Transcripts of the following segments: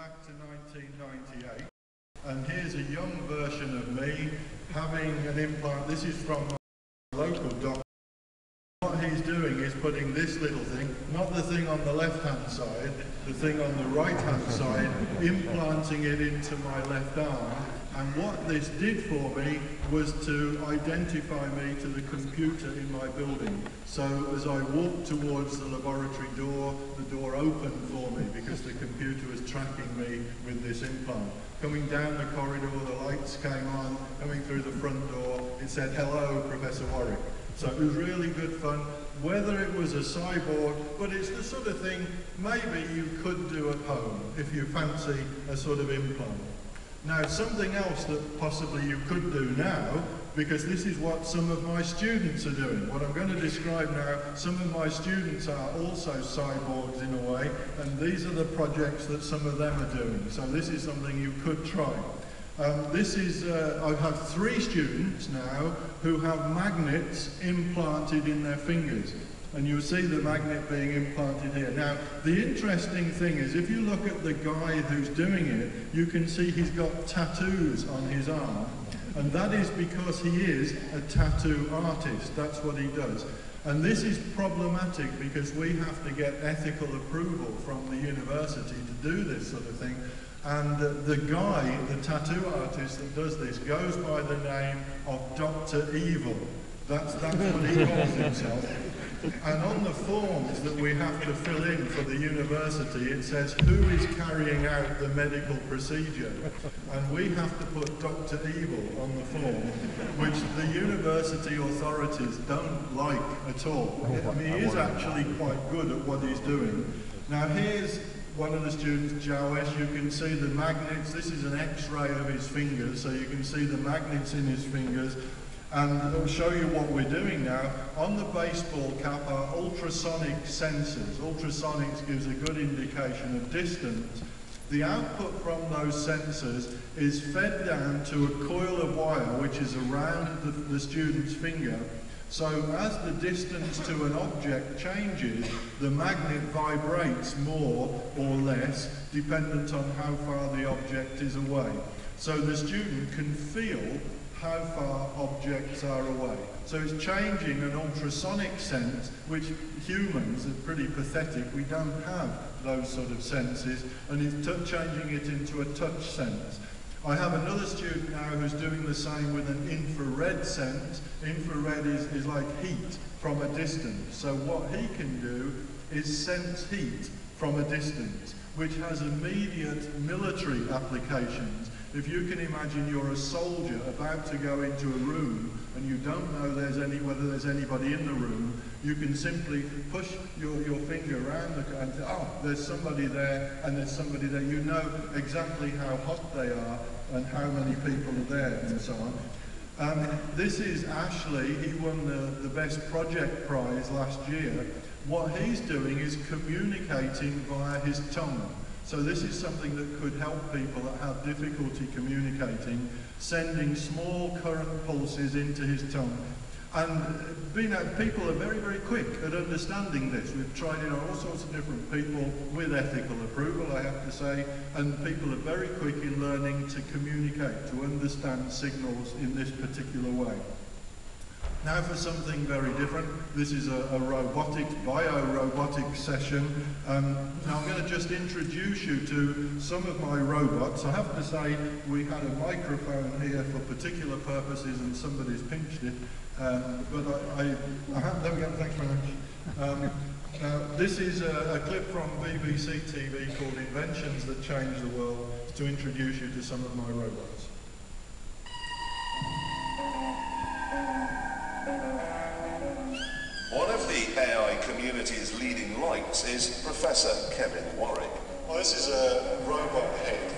back to 1998, and here's a young version of me having an implant. This is from my local doctor. What he's doing is putting this little thing, not the thing on the left-hand side, the thing on the right-hand side, implanting it into my left arm. And what this did for me was to identify me to the computer in my building. So as I walked towards the laboratory door, the door opened for me because the computer was tracking me with this implant. Coming down the corridor, the lights came on. Coming through the front door, it said, "Hello, Professor Warwick." So it was really good fun. Whether it was a cyborg, but it's the sort of thing maybe you could do at home if you fancy a sort of implant. Now, something else that possibly you could do now, because this is what some of my students are doing. What I'm going to describe now, some of my students are also cyborgs in a way, and these are the projects that some of them are doing. So this is something you could try. I have 3 students now who have magnets implanted in their fingers. And you'll see the magnet being implanted here. Now, the interesting thing is, if you look at the guy who's doing it, you can see he's got tattoos on his arm. And that is because he is a tattoo artist. That's what he does. And this is problematic because we have to get ethical approval from the university to do this sort of thing. And the guy, the tattoo artist that does this, goes by the name of Dr. Evil. That's what he calls himself. And on the forms that we have to fill in for the university, it says who is carrying out the medical procedure. And we have to put Dr. Evil on the form, which the university authorities don't like at all. I mean, he is actually quite good at what he's doing. Now here's one of the students, Jawes. You can see the magnets. This is an X-ray of his fingers, so you can see the magnets in his fingers. And I'll show you what we're doing now. On the baseball cap are ultrasonic sensors. Ultrasonics gives a good indication of distance. The output from those sensors is fed down to a coil of wire which is around the student's finger. So as the distance to an object changes, the magnet vibrates more or less dependent on how far the object is away. So the student can feel how far objects are away. So it's changing an ultrasonic sense, which humans are pretty pathetic. We don't have those sort of senses, and it's changing it into a touch sense. I have another student now who's doing the same with an infrared sense. Infrared is like heat from a distance. So what he can do is sense heat from a distance, which has immediate military applications. If you can imagine you're a soldier about to go into a room and you don't know whether there's anybody in the room, you can simply push your finger around and say, oh, there's somebody there and there's somebody there. You know exactly how hot they are and how many people are there and so on. This is Ashley. He won the Best Project Prize last year. What he's doing is communicating via his tongue. So this is something that could help people that have difficulty communicating, sending small current pulses into his tongue. And people are very, very quick at understanding this. We've tried it on all sorts of different people with ethical approval, I have to say, and people are very quick in learning to communicate, to understand signals in this particular way. Now for something very different. This is a biorobotics session. Now I'm going to just introduce you to some of my robots. I have to say we had a microphone here for particular purposes and somebody's pinched it. But there we go, thanks very much. This is a clip from BBC TV called Inventions That Change the World, to introduce you to some of my robots. One of the AI community's leading lights is Professor Kevin Warwick. Well, this is a robot head.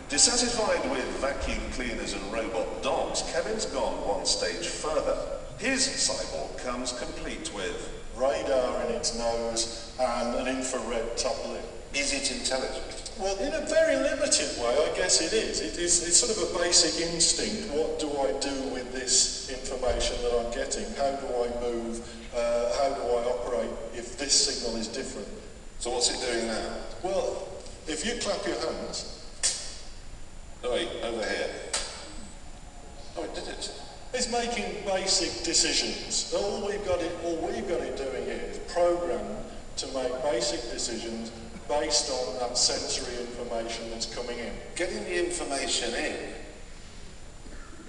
Dissatisfied with vacuum cleaners and robot dogs, Kevin's gone one stage further. His cyborg comes complete with radar in its nose and an infrared top lid. Is it intelligent? Well, in a very limited way, I guess it is. It's sort of a basic instinct. What do I do with this information that I'm getting? How do I move? How do I operate if this signal is different? So what's it doing now? Well, If you clap your hands... Oi, over here. Oh, it did it. It's making basic decisions. All we've got it doing here is programmed to make basic decisions based on that sensory information that's coming in. Getting the information in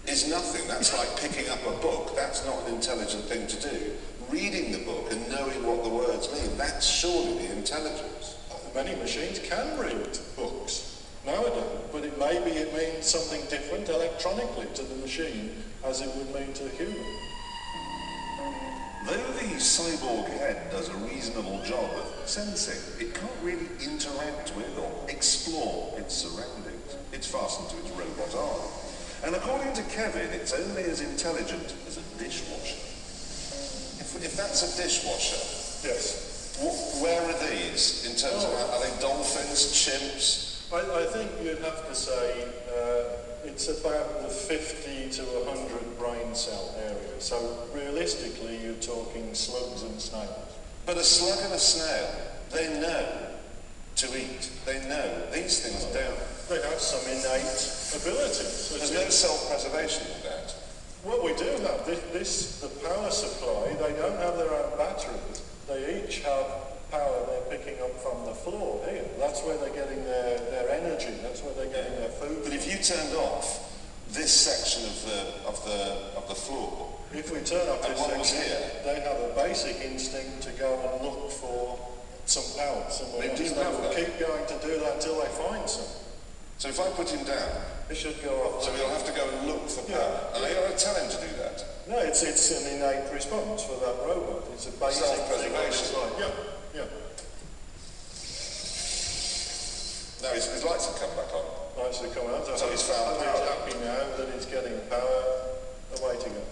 is nothing. That's like picking up a book. That's not an intelligent thing to do. Reading the book and knowing what the words mean, that's surely the intelligence. Many machines can read books nowadays, but it means something different electronically to the machine as it would mean to a human. Though the cyborg head does a reasonable job of sensing, it can't really interact with or explore its surroundings. It's fastened to its robot arm. And according to Kevin, it's only as intelligent as a dishwasher. If that's a dishwasher, yes. Where are these in terms of, are they dolphins, chimps? I think you'd have to say it's about the 50 to 100 brain cell area. So realistically, you're talking slugs and snails. But a slug and a snail, they know to eat. They know. These things don't. They have some innate abilities. There's no self-preservation in that. Well, we do have the power supply. They don't have their own batteries. They each have power they're picking up from the floor here. That's where they're getting their energy. That's where they're getting their food. But if you turned off this section of the floor, if we turn off this section, here, they have a basic instinct to go and look for some power somewhere else. They will keep going to do that until they find some. So if I put him down, it should go off. So he'll have to go and look for power. Yeah. And I gotta tell him to do that. No, it's an innate response for that robot. It's a basic self-preservation. Yeah. No, his lights have come back on. Lights have come on. So he's found power. He's happy now that he's getting power. Away to go.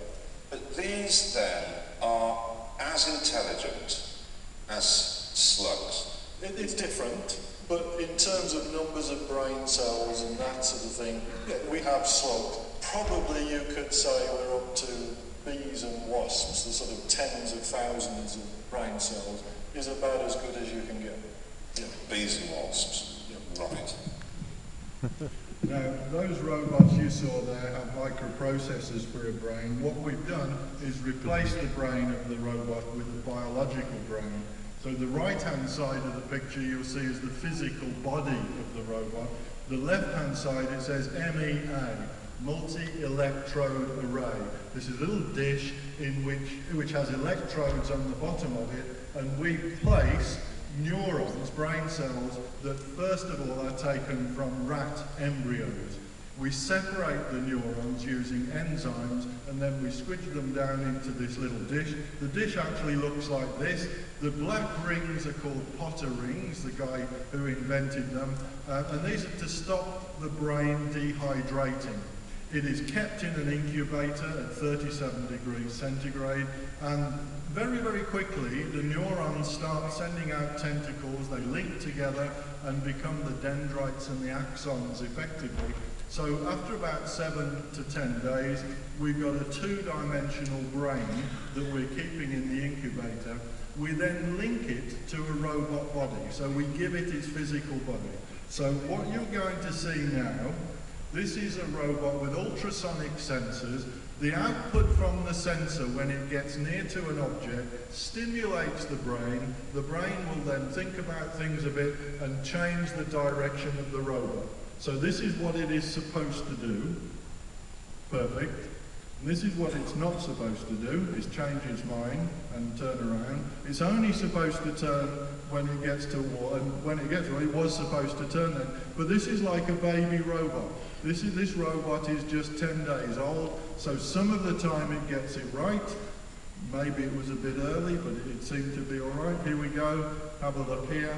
But these then are as intelligent as slugs. It's different. But in terms of numbers of brain cells and that sort of thing, we have slugs. Probably you could say we're up to bees and wasps, the sort of tens of thousands of brain cells, is about as good as you can get. Yeah. Bees and wasps. Yeah. Right. Now, those robots you saw there have microprocessors for a brain. What we've done is replace the brain of the robot with a biological brain. So the right-hand side of the picture you'll see is the physical body of the robot. The left-hand side it says MEA, multi-electrode array. This is a little dish in which has electrodes on the bottom of it, and we place neurons, brain cells, that first of all are taken from rat embryos. We separate the neurons using enzymes, and then we squidge them down into this little dish. The dish actually looks like this. The black rings are called Potter rings, the guy who invented them, and these are to stop the brain dehydrating. It is kept in an incubator at 37 degrees centigrade, and very, very quickly the neurons start sending out tentacles. They link together and become the dendrites and the axons effectively. So after about 7 to 10 days, we've got a two-dimensional brain that we're keeping in the incubator. We then link it to a robot body, so we give it its physical body. So what you're going to see now, this is a robot with ultrasonic sensors. The output from the sensor, when it gets near to an object, stimulates the brain. The brain will then think about things a bit and change the direction of the robot. So this is what it is supposed to do. Perfect. And this is what it's not supposed to do, is change its mind and turn around. It's only supposed to turn when it gets to war, and when it gets to war, it was supposed to turn then. But this is like a baby robot. This robot is just 10 days old, so some of the time it gets it right. Maybe it was a bit early, but it seemed to be all right. Here we go. Have a look here.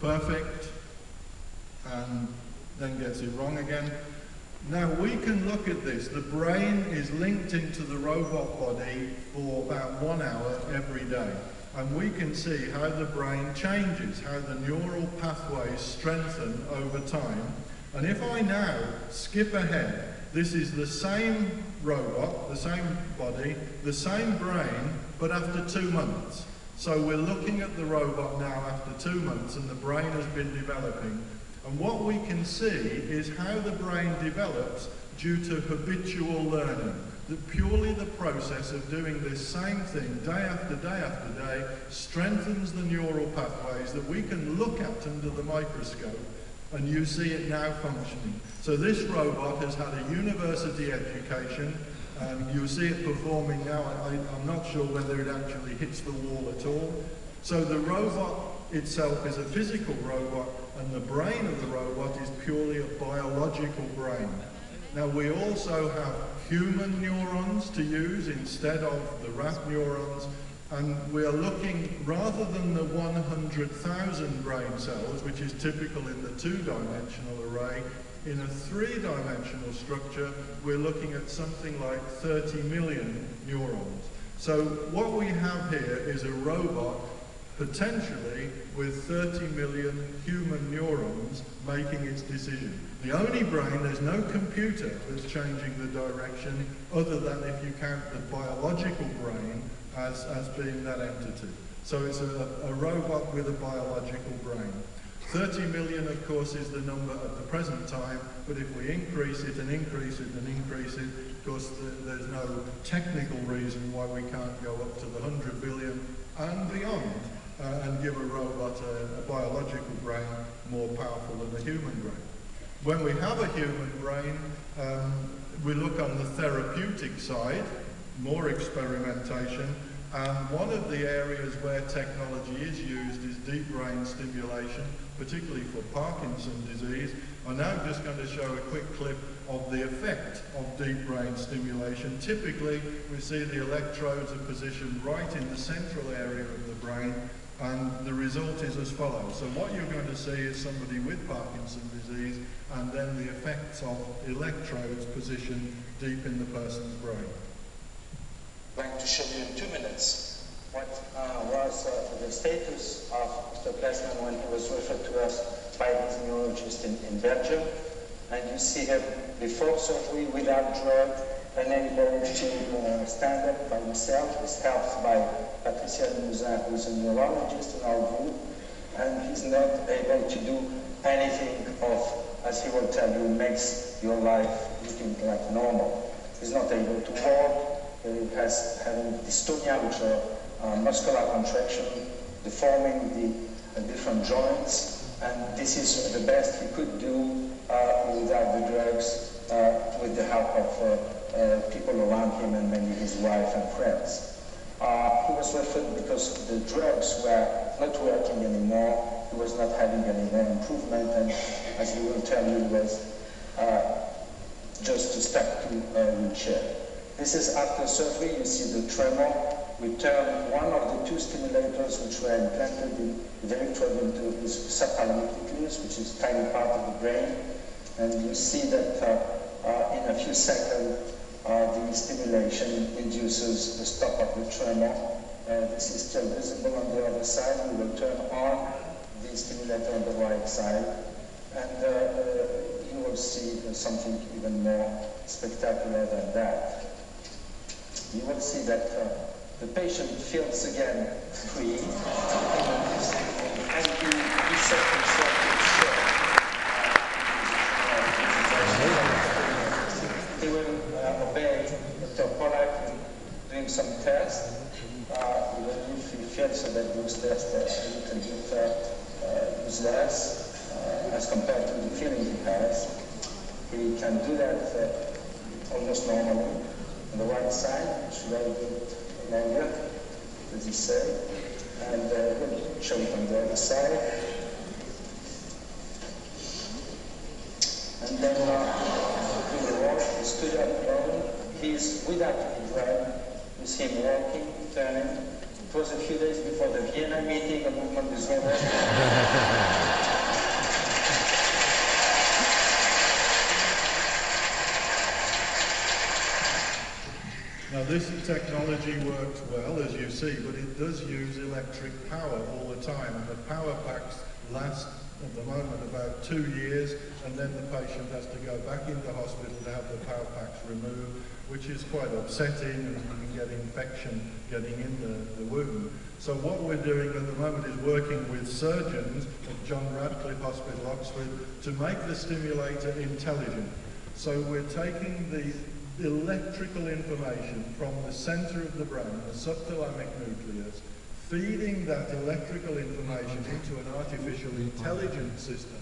Perfect. And then gets it wrong again. Now we can look at this. The brain is linked into the robot body for about 1 hour every day. And we can see how the brain changes, how the neural pathways strengthen over time. And if I now skip ahead, this is the same robot, the same body, the same brain, but after 2 months. So we're looking at the robot now after 2 months, and the brain has been developing. And what we can see is how the brain develops due to habitual learning. That purely the process of doing this same thing day after day after day strengthens the neural pathways that we can look at under the microscope, and you see it now functioning. So this robot has had a university education. You see it performing now. I'm not sure whether it actually hits the wall at all. So the robot itself is a physical robot, and the brain of the robot is purely a biological brain. Now we also have human neurons to use instead of the rat neurons, and we are looking, rather than the 100,000 brain cells, which is typical in the two-dimensional array, in a three-dimensional structure, we're looking at something like 30 million neurons. So what we have here is a robot potentially with 30 million human neurons making its decision. The only brain, there's no computer that's changing the direction other than if you count the biological brain as being that entity. So it's a robot with a biological brain. 30 million, of course, is the number at the present time, but if we increase it and increase it and increase it, of course, there's no technical reason why we can't go up to the 100 billion and beyond, and give a robot a biological brain more powerful than a human brain. When we have a human brain, we look on the therapeutic side, more experimentation, and one of the areas where technology is used is deep brain stimulation, particularly for Parkinson's disease. I'm now just going to show a quick clip of the effect of deep brain stimulation. Typically, we see the electrodes are positioned right in the central area of the brain, and the result is as follows. So what you're going to see is somebody with Parkinson's disease, and then the effects of electrodes positioned deep in the person's brain. I'm going to show you in 2 minutes what was the status of Mr. Plessman when he was referred to us by his neurologist in Belgium. And you see him before surgery, without drug, unable to stand up by himself. He's helped by Patricia Limousin, who's a neurologist in our group, and he's not able to do anything of, as he will tell you, makes your life looking like normal. He's not able to walk. He has having dystonia, which are muscular contraction, deforming the different joints, and this is the best he could do without the drugs, with the help of people around him and mainly his wife and friends. He was referred because the drugs were not working anymore. He was not having any more improvement, and as he will tell you, was just stuck to a wheelchair. This is after surgery. You see the tremor. We turned one of the two stimulators which were implanted in the electrode into his subthalamic nucleus, which is a tiny part of the brain. And you see that in a few seconds, the stimulation induces the stop of the tremor. This is still visible on the other side. We will turn on the stimulator on the right side, and you will see something even more spectacular than that. You will see that the patient feels again free, and he set himself in shape. He will obey Dr. Pollack in doing some tests, even if he feels that those tests are a little bit useless as compared to the feeling he has. He can do that almost normally. On the right side, which is a little bit longer, as you say, and we'll show it on the other side. And then in the walk, he stood up alone. He's without any drug. You see him walking, turning. It was a few days before the Vienna meeting of Movement Disorder. Now this technology works well, as you see, but it does use electric power all the time, and the power packs last at the moment about 2 years, and then the patient has to go back into hospital to have the power packs removed, which is quite upsetting, and you can get infection getting in the wound. So what we're doing at the moment is working with surgeons at John Radcliffe Hospital, Oxford, to make the stimulator intelligent. So we're taking the electrical information from the center of the brain, the subthalamic nucleus, feeding that electrical information into an artificial intelligence system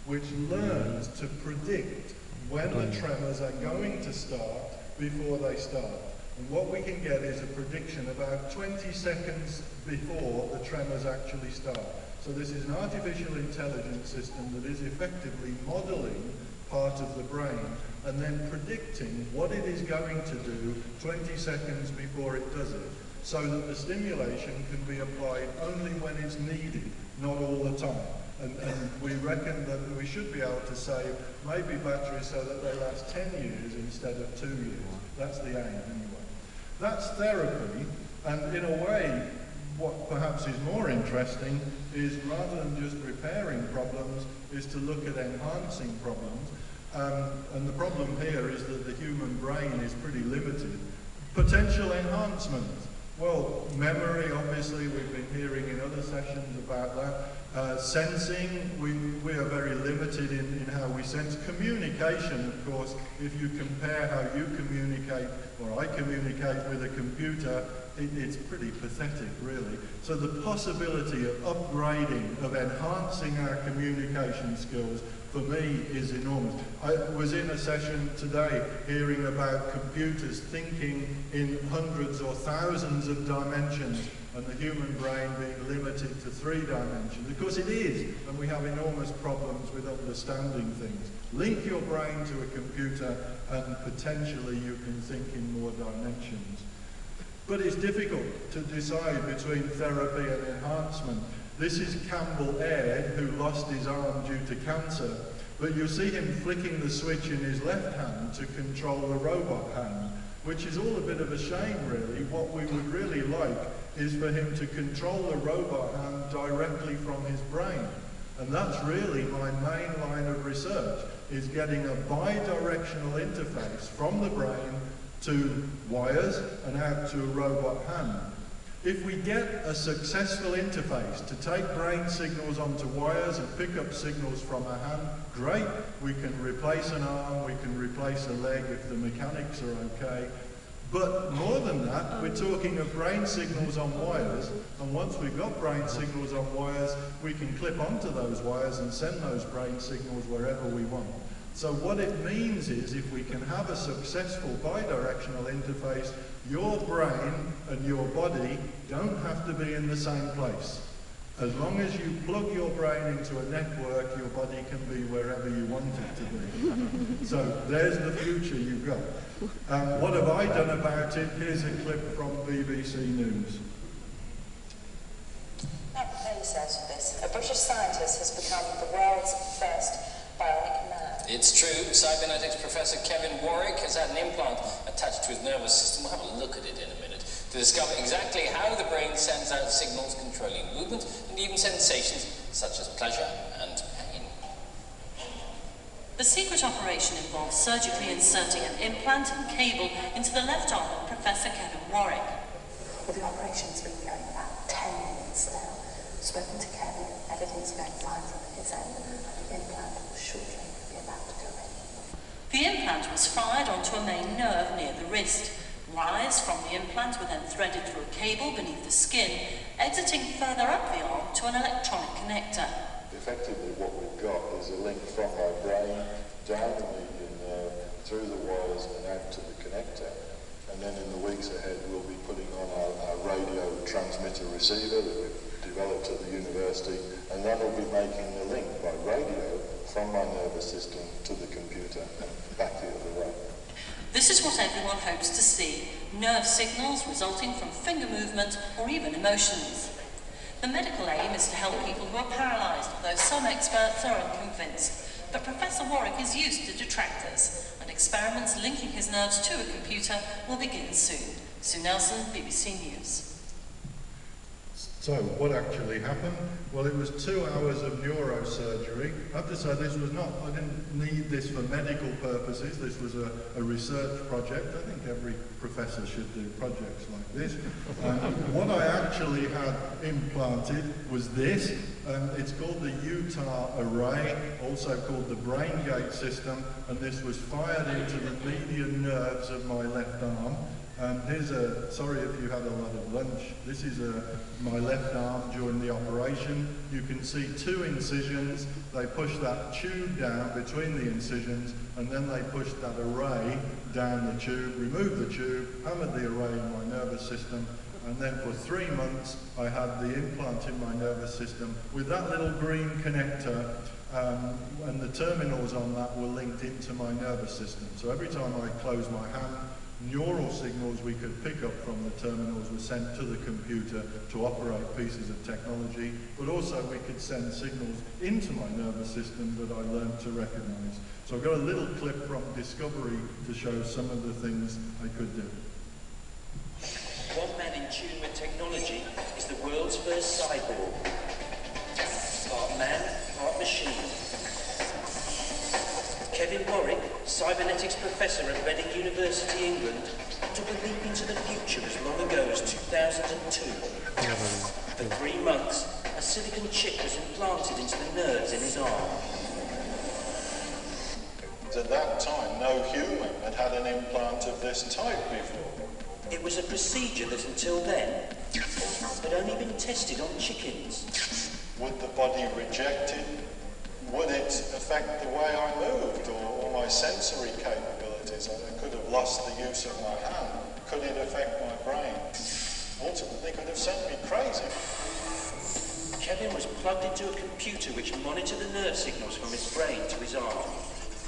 which learns to predict when the tremors are going to start before they start. And what we can get is a prediction about 20 seconds before the tremors actually start. So this is an artificial intelligence system that is effectively modeling part of the brain and then predicting what it is going to do 20 seconds before it does it, so that the stimulation can be applied only when it's needed, not all the time. And we reckon that we should be able to save maybe batteries so that they last 10 years instead of 2 years. That's the aim anyway. That's therapy, and in a way, what perhaps is more interesting is rather than just repairing problems, is to look at enhancing problems. And the problem here is that the human brain is pretty limited. Potential enhancement. Well, memory, obviously, we've been hearing in other sessions about that. Sensing, we are very limited in how we sense. Communication, of course, if you compare how you communicate, or I communicate with a computer, it's pretty pathetic, really. So the possibility of upgrading, of enhancing our communication skills, for me, is enormous. I was in a session today hearing about computers thinking in hundreds or thousands of dimensions, and the human brain being limited to 3 dimensions. Of course it is, and we have enormous problems with understanding things. Link your brain to a computer and potentially you can think in more dimensions. But it's difficult to decide between therapy and enhancement. This is Campbell Aird, who lost his arm due to cancer, but you see him flicking the switch in his left hand to control the robot hand, which is all a bit of a shame, really. What we would really like is for him to control the robot hand directly from his brain. And that's really my main line of research, is getting a bi-directional interface from the brain to wires and out to a robot hand. If we get a successful interface to take brain signals onto wires and pick up signals from a hand, great. We can replace an arm, we can replace a leg if the mechanics are okay. But more than that, we're talking of brain signals on wires, and once we've got brain signals on wires, we can clip onto those wires and send those brain signals wherever we want. So what it means is, if we can have a successful bidirectional interface, your brain and your body don't have to be in the same place. As long as you plug your brain into a network, your body can be wherever you want it to be. So there's the future you've got. What have I done about it? Here's a clip from BBC News. Now prepare yourselves for this. A British scientist has become the world's first bionic man. It's true. Cybernetics Professor Kevin Warwick has had an implant attached to his nervous system. We'll have a look at it in a minute to discover exactly how the brain sends out signals controlling movement and even sensations such as pleasure and pain. The secret operation involves surgically inserting an implant and cable into the left arm of Professor Kevin Warwick. Well, the operation's been going about 10 minutes now. Spoken to Kevin, everything's going fine from his end, and the implant will shortly be about to go in. The implant was fired onto a main nerve near the wrist. Wires from the implant were then threaded through a cable beneath the skin, exiting further up the arm to an electronic connector. Effectively what we've got is a link from my brain down the median nerve, through the wires and out to the connector. And then in the weeks ahead we'll be putting on our radio transmitter receiver that we've developed at the university, and that will be making the link by radio from my nervous system to the computer and back the other way. This is what everyone hopes to see, nerve signals resulting from finger movement or even emotions. The medical aim is to help people who are paralysed, although some experts are unconvinced. But Professor Warwick is used to detractors, and experiments linking his nerves to a computer will begin soon. Sue Nelson, BBC News. So what actually happened? Well, it was 2 hours of neurosurgery. I have to say this was not, I didn't need this for medical purposes. This was a research project. I think every professor should do projects like this. What I actually had implanted was this. It's called the Utah Array, also called the brain gate system, and this was fired into the median nerves of my left arm. Here's sorry if you had a lot of lunch, this is my left arm during the operation. You can see 2 incisions. They push that tube down between the incisions, and then they push that array down the tube, removed the tube, hammered the array in my nervous system, and then for 3 months I had the implant in my nervous system with that little green connector, and the terminals on that were linked into my nervous system. So every time I closed my hand, neural signals we could pick up from the terminals were sent to the computer to operate pieces of technology, but also we could send signals into my nervous system that I learned to recognize. So I've got a little clip from Discovery to show some of the things I could do. One man in tune with technology is the world's first cyborg. Part man, part machine. Kevin Warwick, cybernetics professor at Reading University, England, took a leap into the future as long ago as 2002. For 3 months, a silicon chip was implanted into the nerves in his arm. At that time, no human had had an implant of this type before. It was a procedure that until then had only been tested on chickens. Would the body reject it? Would it affect the way I moved or my sensory capabilities? I could have lost the use of my hand. Could it affect my brain? Ultimately, could have sent me crazy. Kevin was plugged into a computer which monitored the nerve signals from his brain to his arm,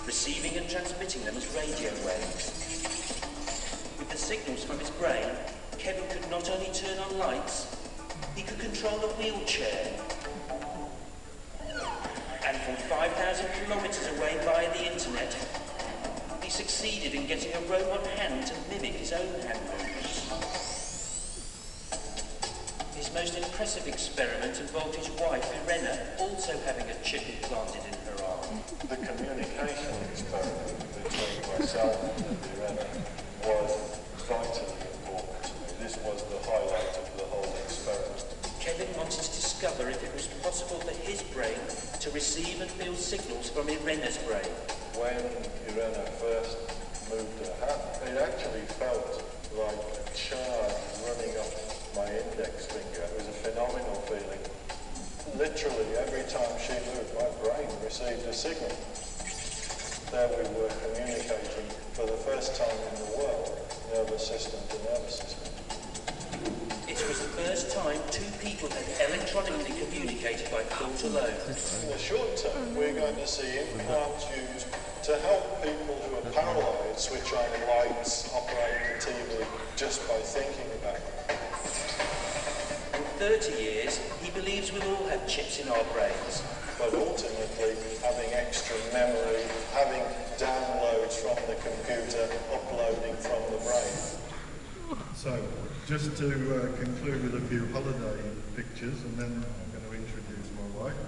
receiving and transmitting them as radio waves. With the signals from his brain, Kevin could not only turn on lights, he could control a wheelchair. And from 5,000 kilometers away via the internet, he succeeded in getting a robot hand to mimic his own hand movements. His most impressive experiment involved his wife, Irena, also having a chip implanted in her arm. The communication experiment between myself and Irena was vitally important to me. This was the highlight of the whole experiment. Kevin wanted to discover if it was possible for his brain to receive and feel signals from Irena's brain. When Irena first moved her hand, it actually felt like a charge running up my index finger. It was a phenomenal feeling. Literally, every time she moved, my brain received a signal. There we were communicating for the first time in the world, nervous system to nervous system. It was the first time 2 people had electronically communicated by thought alone. In the short term, we're going to see implants used to help people who are paralysed switch on lights, operate the TV just by thinking about it. In 30 years, he believes we'll all have chips in our brains. But ultimately, having extra memory, having downloads from the computer, uploading from the brain. So, just to conclude with a few holiday pictures, and then I'm going to introduce my wife.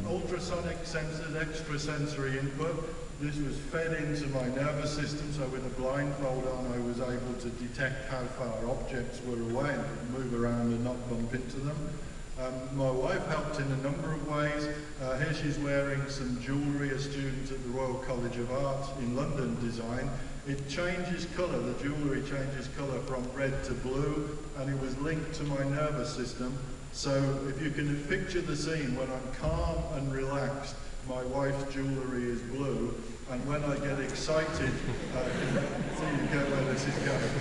Ultrasonic sensors, extrasensory input. This was fed into my nervous system, so with a blindfold on I was able to detect how far objects were away and move around and not bump into them. My wife helped in a number of ways. Here she's wearing some jewellery, a student at the Royal College of Art in London design. It changes colour, the jewellery changes colour from red to blue, and it was linked to my nervous system. So if you can picture the scene, when I'm calm and relaxed, my wife's jewellery is blue, and when I get excited, so you get where this is going.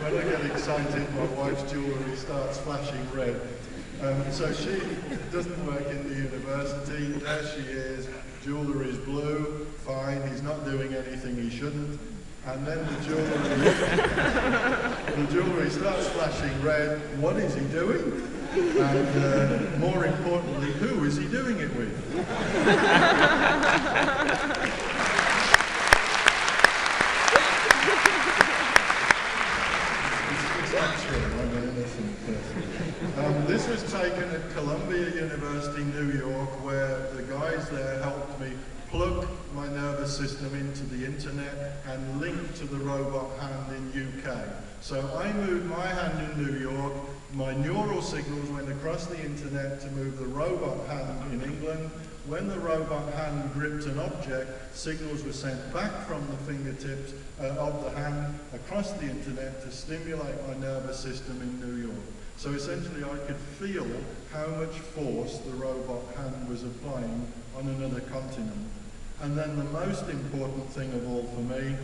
When I get excited, my wife's jewellery starts flashing red. So she doesn't work in the university, there she is, jewellery is blue, fine, he's not doing anything he shouldn't. And then the jewellery starts flashing red. What is he doing? And more importantly, who is he doing it with? It's not true, I'm an innocent person. This was progress there helped me plug my nervous system into the internet and link to the robot hand in UK. So I moved my hand in New York, my neural signals went across the internet to move the robot hand in England. When the robot hand gripped an object, signals were sent back from the fingertips of the hand across the internet to stimulate my nervous system in New York. So essentially I could feel how much force the robot hand was applying on another continent. And then the most important thing of all for me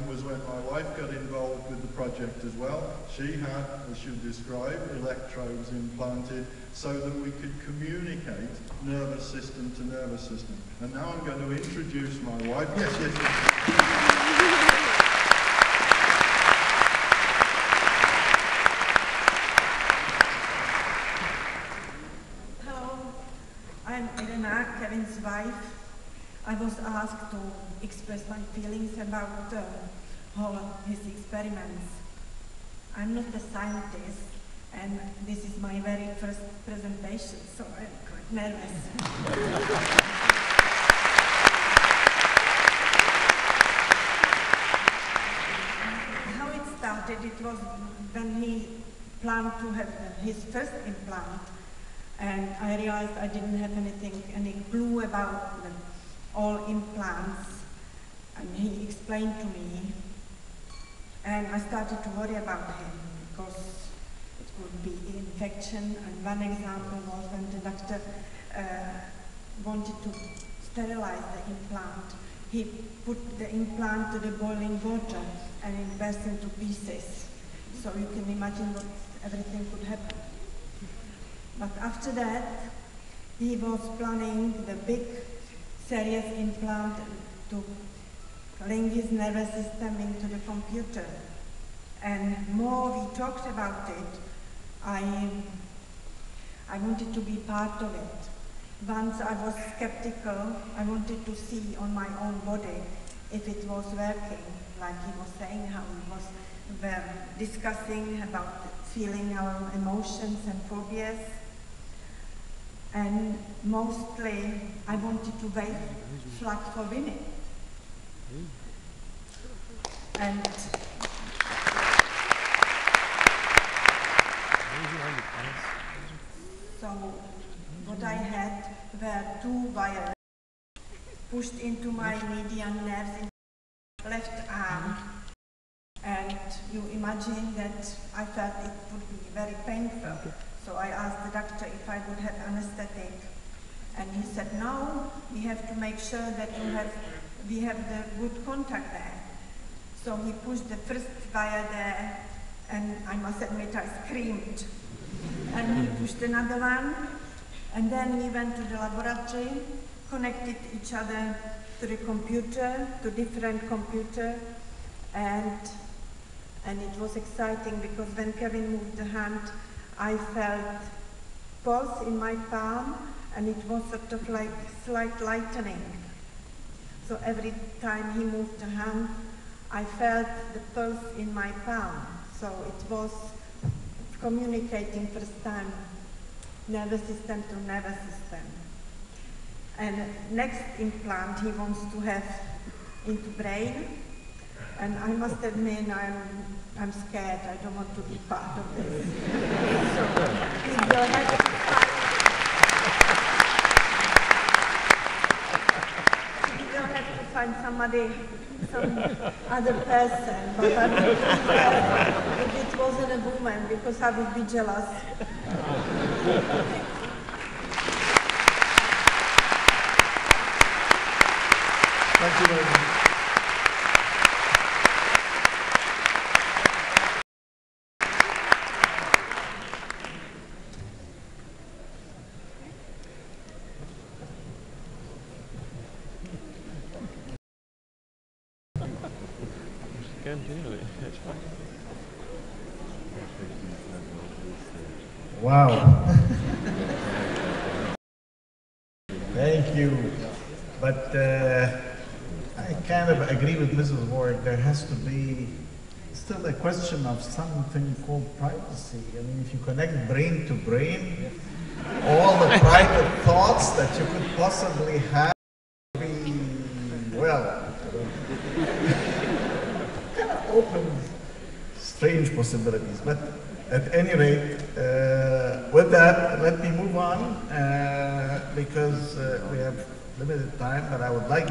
was when my wife got involved with the project as well. She had, as she described, electrodes implanted so that we could communicate nervous system to nervous system. And now I'm going to introduce my wife. Yes, yes, yes. I'm Irena, Kevin's wife. I was asked to express my feelings about all his experiments. I'm not a scientist, and this is my very first presentation, so I'm quite nervous. How it started, it was when he planned to have his first implant, and I realized I didn't have any clue about all implants, and he explained to me, and I started to worry about him because it could be infection. And one example was when the doctor wanted to sterilize the implant. He put the implant to the boiling water and it burst into pieces. So you can imagine what everything could happen. But after that, he was planning the big serious implant to link his nervous system into the computer. And more we talked about it, I wanted to be part of it. Once I was skeptical, I wanted to see on my own body if it was working, like he was saying how we were discussing about feeling our emotions and phobias. And mostly, I wanted to wave flag for women. And so what I had were 2 wires pushed into my median nerves in the left arm. And you imagine that I felt it would be very painful. So I asked the doctor if I would have anesthetic, and he said, no, we have to make sure that we have the good contact there. So he pushed the first wire there, and I must admit I screamed. And he pushed another one, and then we went to the laboratory, connected each other to the computer, to different computer, and it was exciting because when Kevin moved the hand, I felt pulse in my palm, and it was sort of like slight lightening. So every time he moved the hand, I felt the pulse in my palm. So it was communicating first time, nervous system to nervous system. And next implant he wants to have into brain. And I must admit, I'm scared. I don't want to be part of this. So we will have to find somebody, some other person. But I would prefer if it wasn't a woman, because I would be jealous. Thank you very much. Wow. Thank you. But I kind of agree with Mrs. Ward. There has to be still a question of something called privacy. I mean, if you connect brain to brain, all the private thoughts that you could possibly have be, well, kind of open strange possibilities. But at any rate, with that, let me move on because we have limited time, but I would like